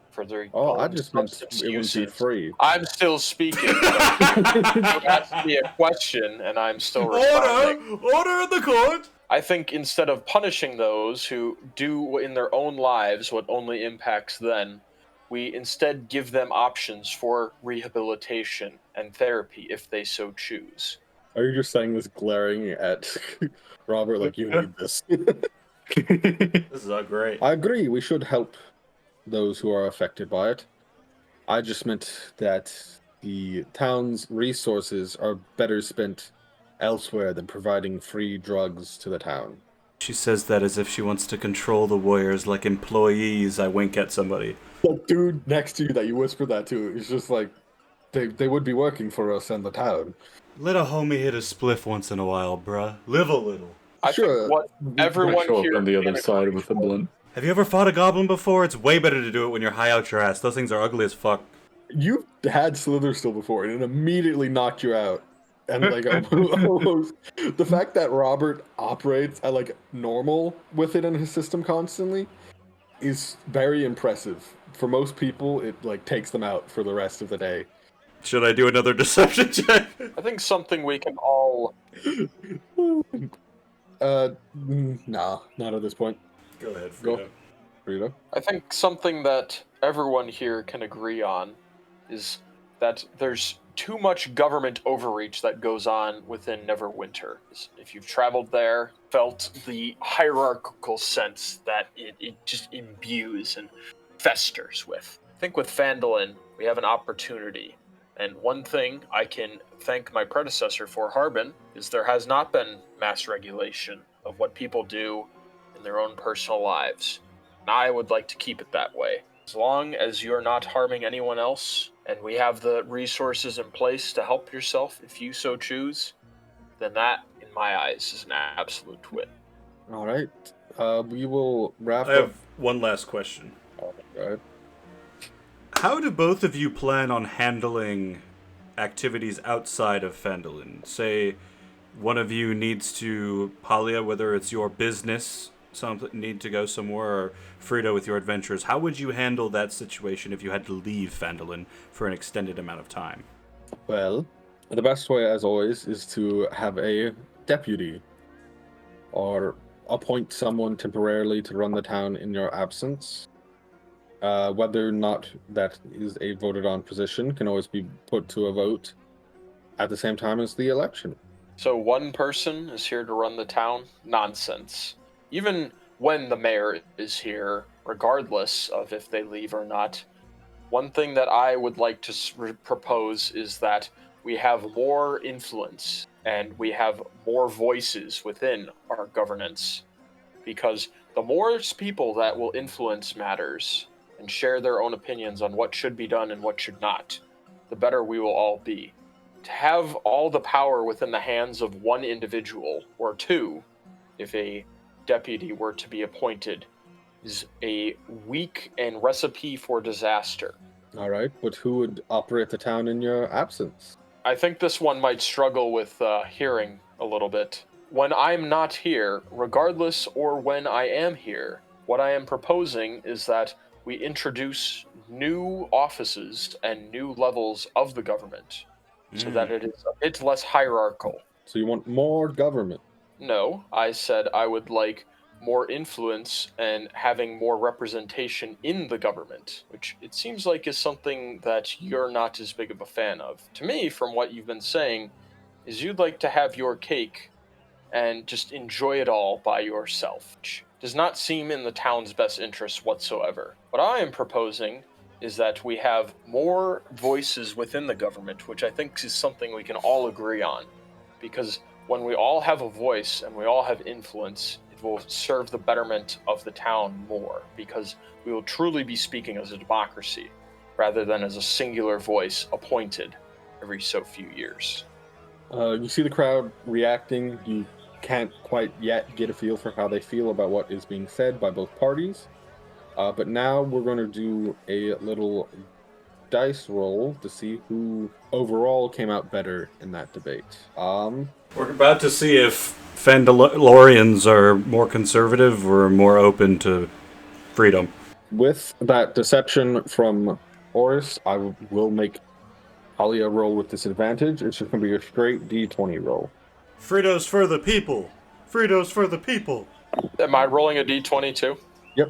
for their I just meant substance it would be uses, free. I'm still speaking. You asked me a question, and I'm still responding. Order in the court! I think instead of punishing those who do in their own lives what only impacts them, we instead give them options for rehabilitation and therapy if they so choose. Are you just saying this glaring at Robert like you need this? This is great. I agree, we should help those who are affected by it. I just meant that the town's resources are better spent elsewhere than providing free drugs to the town. She says that as if she wants to control the warriors like employees. I wink at somebody. The dude next to you that you whispered that to is just like, they would be working for us and the town. Let a homie hit a spliff once in a while, bruh. Live a little. I Sure. think what everyone Show here up on the other can side agree with a for- blunt. Have you ever fought a goblin before? It's way better to do it when you're high out your ass. Those things are ugly as fuck. You had Slither still before, and it immediately knocked you out. And like almost, the fact that Robert operates at like normal with it in his system constantly is very impressive. For most people, it like takes them out for the rest of the day. Should I do another deception check? I think something we can all... Nah, not at this point. Go ahead, Frito. Go. Frito. I think something that everyone here can agree on is that there's too much government overreach that goes on within Neverwinter. If you've traveled there, felt the hierarchical sense that it just imbues and festers with. I think with Phandelver, we have an opportunity. And one thing I can thank my predecessor for, Harbin, is there has not been mass regulation of what people do in their own personal lives. And I would like to keep it that way. As long as you're not harming anyone else, and we have the resources in place to help yourself if you so choose, then that, in my eyes, is an absolute win. All right. We will wrap I up. have one last question. All right. How do both of you plan on handling activities outside of Phandelver? Say, one of you needs to, Halia, whether it's your business, need to go somewhere, or Frito with your adventures. How would you handle that situation if you had to leave Phandelver for an extended amount of time? Well, the best way, as always, is to have a deputy or appoint someone temporarily to run the town in your absence. Whether or not that is a voted on position can always be put to a vote at the same time as the election. So one person is here to run the town? Nonsense. Even when the mayor is here, regardless of if they leave or not, one thing that I would like to propose is that we have more influence and we have more voices within our governance. Because the more people that will influence matters and share their own opinions on what should be done and what should not, the better we will all be. To have all the power within the hands of one individual, or two, if a deputy were to be appointed, is a weak and recipe for disaster. All right, but who would operate the town in your absence? I think this one might struggle with hearing a little bit. When I'm not here, regardless or when I am here, what I am proposing is that we introduce new offices and new levels of the government so that it is a bit less hierarchical. So you want more government? No, I said I would like more influence and having more representation in the government, which it seems like is something that you're not as big of a fan of. To me, from what you've been saying, is you'd like to have your cake and just enjoy it all by yourself, which does not seem in the town's best interest whatsoever. What I am proposing is that we have more voices within the government, which I think is something we can all agree on, because when we all have a voice and we all have influence, it will serve the betterment of the town more, because we will truly be speaking as a democracy rather than as a singular voice appointed every so few years. You see the crowd reacting. You can't quite yet get a feel for how they feel about what is being said by both parties. But now we're going to do a little dice roll to see who overall came out better in that debate. We're about to see if Phandelorians are more conservative or more open to freedom. With that deception from Oris, I will make Talia roll with disadvantage. It's just going to be a straight D20 roll. Fritos for the people! Fritos for the people! Am I rolling a d20 too?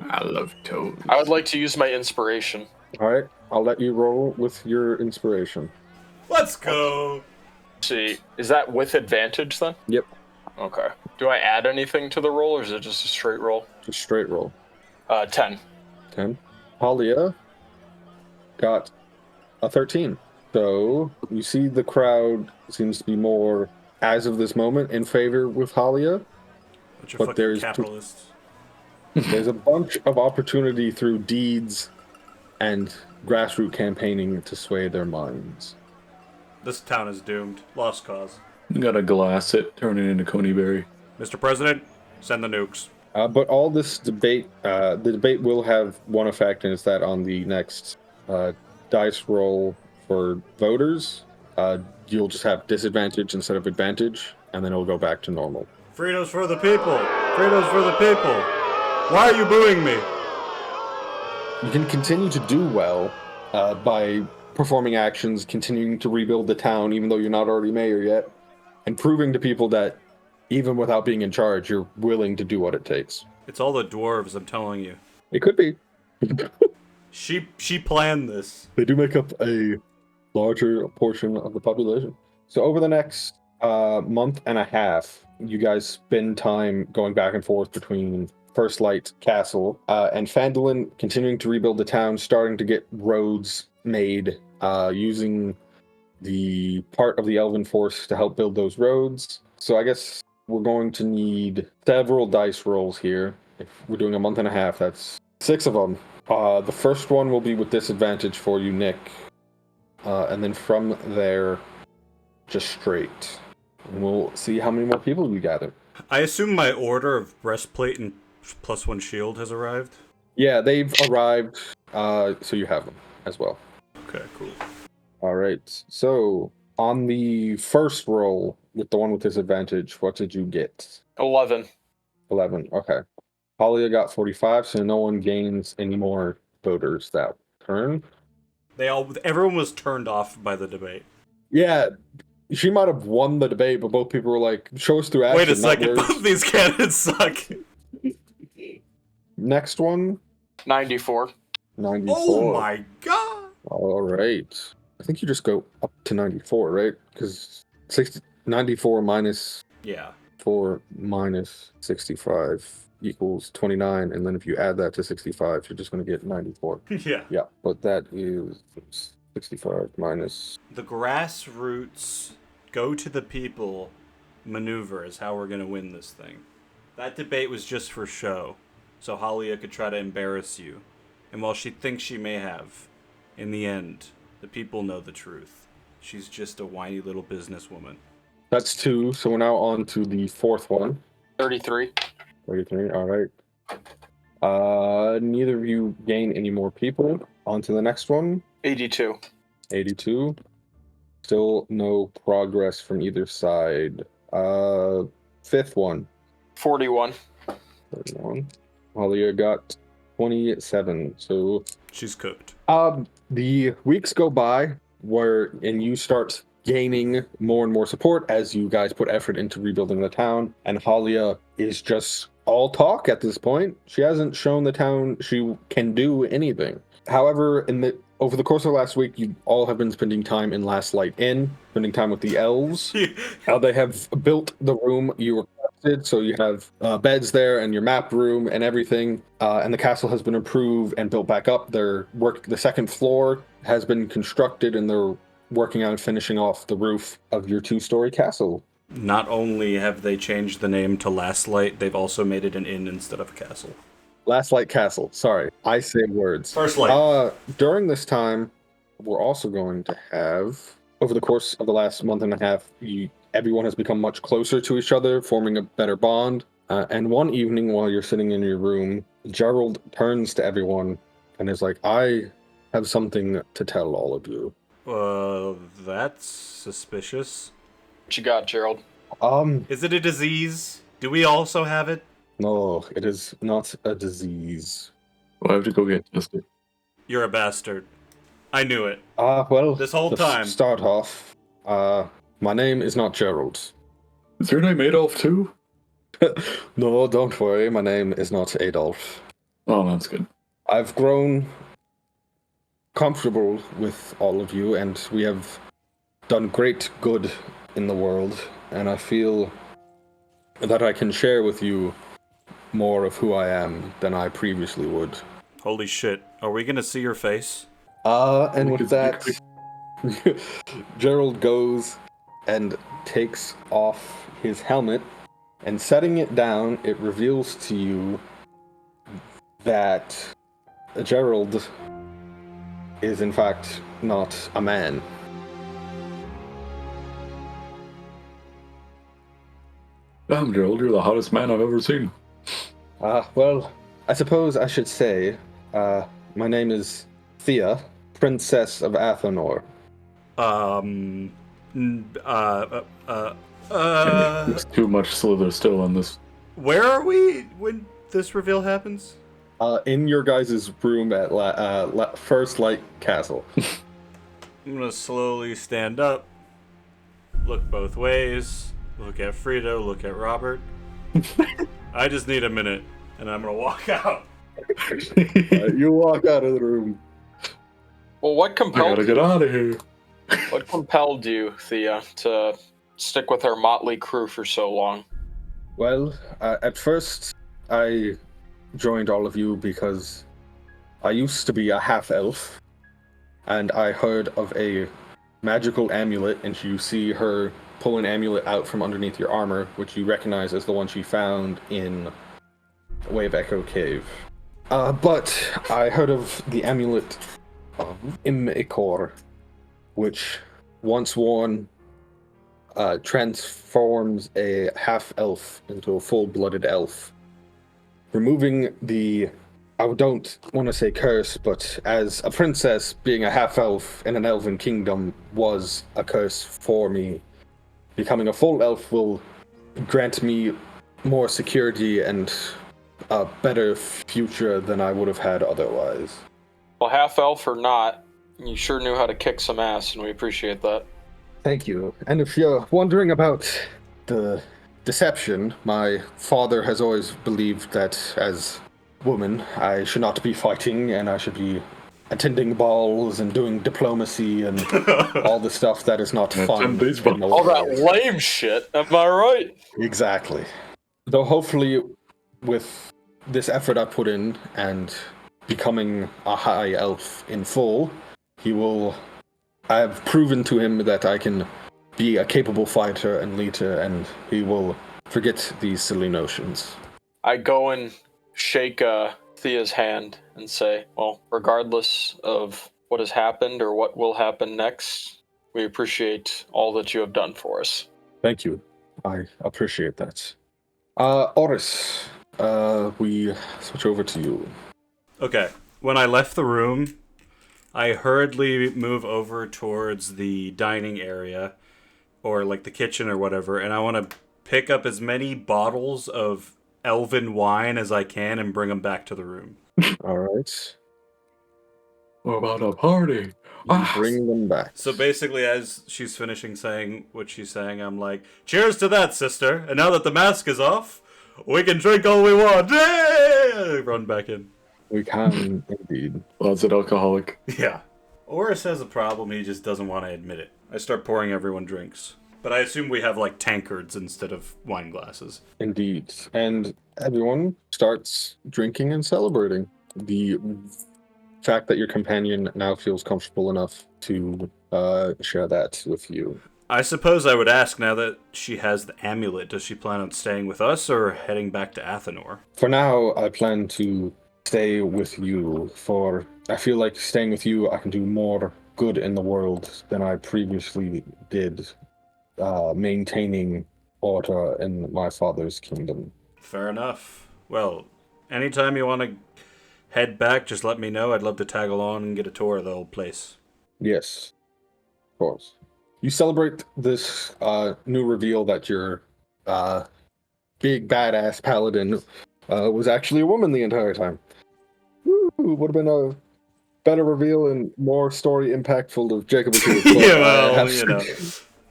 I love toads. I would like to use my inspiration. All right, I'll let you roll with your inspiration. Let's go! See, is that with advantage then? Yep, Okay. Do I add anything to the roll, or is it just a straight roll? just straight roll. 10. 10. Talia got a 13. So you see the crowd seems to be more, as of this moment, in favor with Talia. Bunch of But fucking there's capitalists. There's a bunch of opportunity through deeds and grassroots campaigning to sway their minds. This town is doomed. Lost cause. You gotta glass it, turn it into Coneyberry. Mr. President, send the nukes. But all this debate, the debate will have one effect, and it's that on the next dice roll for voters, you'll just have disadvantage instead of advantage, and then it'll go back to normal. Fritos for the people! Fritos for the people! Why are you booing me? You can continue to do well by performing actions, continuing to rebuild the town, even though you're not already mayor yet, and proving to people that even without being in charge, you're willing to do what it takes. It's all the dwarves, I'm telling you. It could be. She planned this. They do make up a larger portion of the population. So over the next month and a half, you guys spend time going back and forth between First Light Castle and Phandelver, continuing to rebuild the town, starting to get roads made, using the part of the Elven Force to help build those roads. So I guess we're going to need several dice rolls here. If we're doing a month and a half, that's 6 of them. The first one will be with disadvantage for you, Nick. And then from there, just straight. And we'll see how many more people you gather. I assume my order of breastplate and +1 shield has arrived? Yeah, they've arrived, so you have them as well. Okay, cool. All right. So on the first roll, with the one with disadvantage, what did you get? 11. 11. Okay. Talia got 45, so no one gains any more voters that turn. Everyone was turned off by the debate. Yeah, she might have won the debate, but both people were like, show us through action. Wait a not second, words." both these candidates suck. Next one, 94. 94. Oh my god! All right. I think you just go up to 94, right? Because 94 minus Yeah. 4 minus 65 equals 29, and then if you add that to 65, you're just going to get 94. Yeah. Yeah, but that is 65 minus... The grassroots go to the people maneuver is how we're going to win this thing. That debate was just for show, so Halia could try to embarrass you. And while she thinks she may have, in the end, the people know the truth. She's just a whiny little businesswoman. That's 2, so we're now on to the fourth one. 33. 33, all right. Neither of you gain any more people. On to the next one. 82. 82. Still no progress from either side. Fifth one. 41. Third one. Malia got 27. So She's cooked. the weeks go by and you start gaining more and more support as you guys put effort into rebuilding the town, and Halia is just all talk at this point. She hasn't shown the town she can do anything. However, over the course of last week, you all have been spending time in Last Light Inn, spending time with the elves. They have built the room you requested, so you have beds there and your map room and everything. And the castle has been improved and built back up. The second floor has been constructed, and they're working on finishing off the roof of your 2-story castle. Not only have they changed the name to Last Light, they've also made it an inn instead of a castle. Last Light Castle. Sorry, I say words. First Light. During this time, we're also going to have, over the course of the last month and a half, everyone has become much closer to each other, forming a better bond. And one evening, while you're sitting in your room, Gerald turns to everyone and is like, "I have something to tell all of you." That's suspicious. What you got, Gerald? Is it a disease? Do we also have it? No, it is not a disease. Well, I have to go get tested. You're a bastard. I knew it. Well, This whole to time. Start off, my name is not Gerald. Is your name Adolf too? No, don't worry, my name is not Adolf. Oh, that's good. I've grown comfortable with all of you, and we have done great good in the world, and I feel that I can share with you more of who I am than I previously would. Holy shit. Are we gonna see your face? And with that, Gerald goes and takes off his helmet, and setting it down, it reveals to you that Gerald is in fact not a man. Damn, Gerald, you're the hottest man I've ever seen. Well, I suppose I should say, my name is Thea, Princess of Athenor. There's too much slither still on this. Where are we when this reveal happens? In your guys' room at First Light Castle. I'm gonna slowly stand up, look both ways, look at Frito, look at Robert. I just need a minute, and I'm gonna walk out. You walk out of the room. Well, what I compelled gotta get out of here. What compelled you, Thea, to stick with our motley crew for so long? Well, at first, I joined all of you because I used to be a half-elf, and I heard of a magical amulet, and you see her pull an amulet out from underneath your armor, which you recognize as the one she found in Wave Echo Cave. But I heard of the amulet of Imikor, which, once worn, transforms a half-elf into a full-blooded elf, removing the, I don't want to say curse, but as a princess, being a half-elf in an elven kingdom was a curse for me. Becoming a full elf will grant me more security and a better future than I would have had otherwise. Well, half elf or not, you sure knew how to kick some ass, and we appreciate that. Thank you. And if you're wondering about the deception, my father has always believed that as woman, I should not be fighting and I should be attending balls and doing diplomacy and all the stuff that is not fun. All that lame shit, am I right? Exactly. Though hopefully with this effort I put in and becoming a high elf in full, I have proven to him that I can be a capable fighter and leader, and he will forget these silly notions. I go and shake Thea's hand and say, well, regardless of what has happened or what will happen next, we appreciate all that you have done for us. Thank you. I appreciate that. Oris, we switch over to you. Okay. When I left the room, I hurriedly move over towards the dining area, or like the kitchen or whatever, and I want to pick up as many bottles of elven wine as I can and bring them back to the room. All right. What about a party? You bring them back. So basically, as she's finishing saying what she's saying, I'm like, cheers to that, sister. And now that the mask is off, we can drink all we want. Yay! Run back in. We can indeed. Closet alcoholic. Yeah. Oris has a problem, he just doesn't want to admit it. I start pouring everyone drinks. But I assume we have like tankards instead of wine glasses. Indeed. And everyone starts drinking and celebrating. The fact that your companion now feels comfortable enough to share that with you. I suppose I would ask, now that she has the amulet, does she plan on staying with us or heading back to Athenor? For now, I plan to stay with you, for I feel like staying with you, I can do more good in the world than I previously did maintaining order in my father's kingdom. Fair enough. Well, anytime you want to head back, just let me know. I'd love to tag along and get a tour of the old place. Yes, of course. You celebrate this new reveal that your big badass paladin was actually a woman the entire time. Woo, would have been a better reveal and more story impactful if Jacob was here. Yeah, well, you know.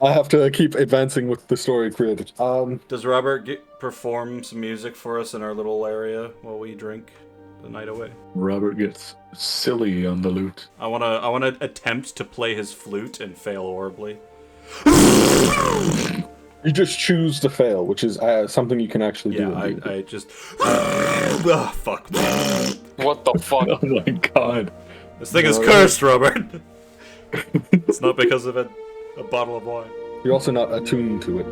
I have to keep advancing with the story created. Does Robert perform some music for us in our little area while we drink the night away? Robert gets silly on the lute. I wanna attempt to play his flute and fail horribly. You just choose to fail, which is something you can actually do. Yeah, I just... oh, fuck, man. What the fuck? Oh my god. This thing is cursed, Robert. It's not because of a bottle of wine. You're also not attuned to it.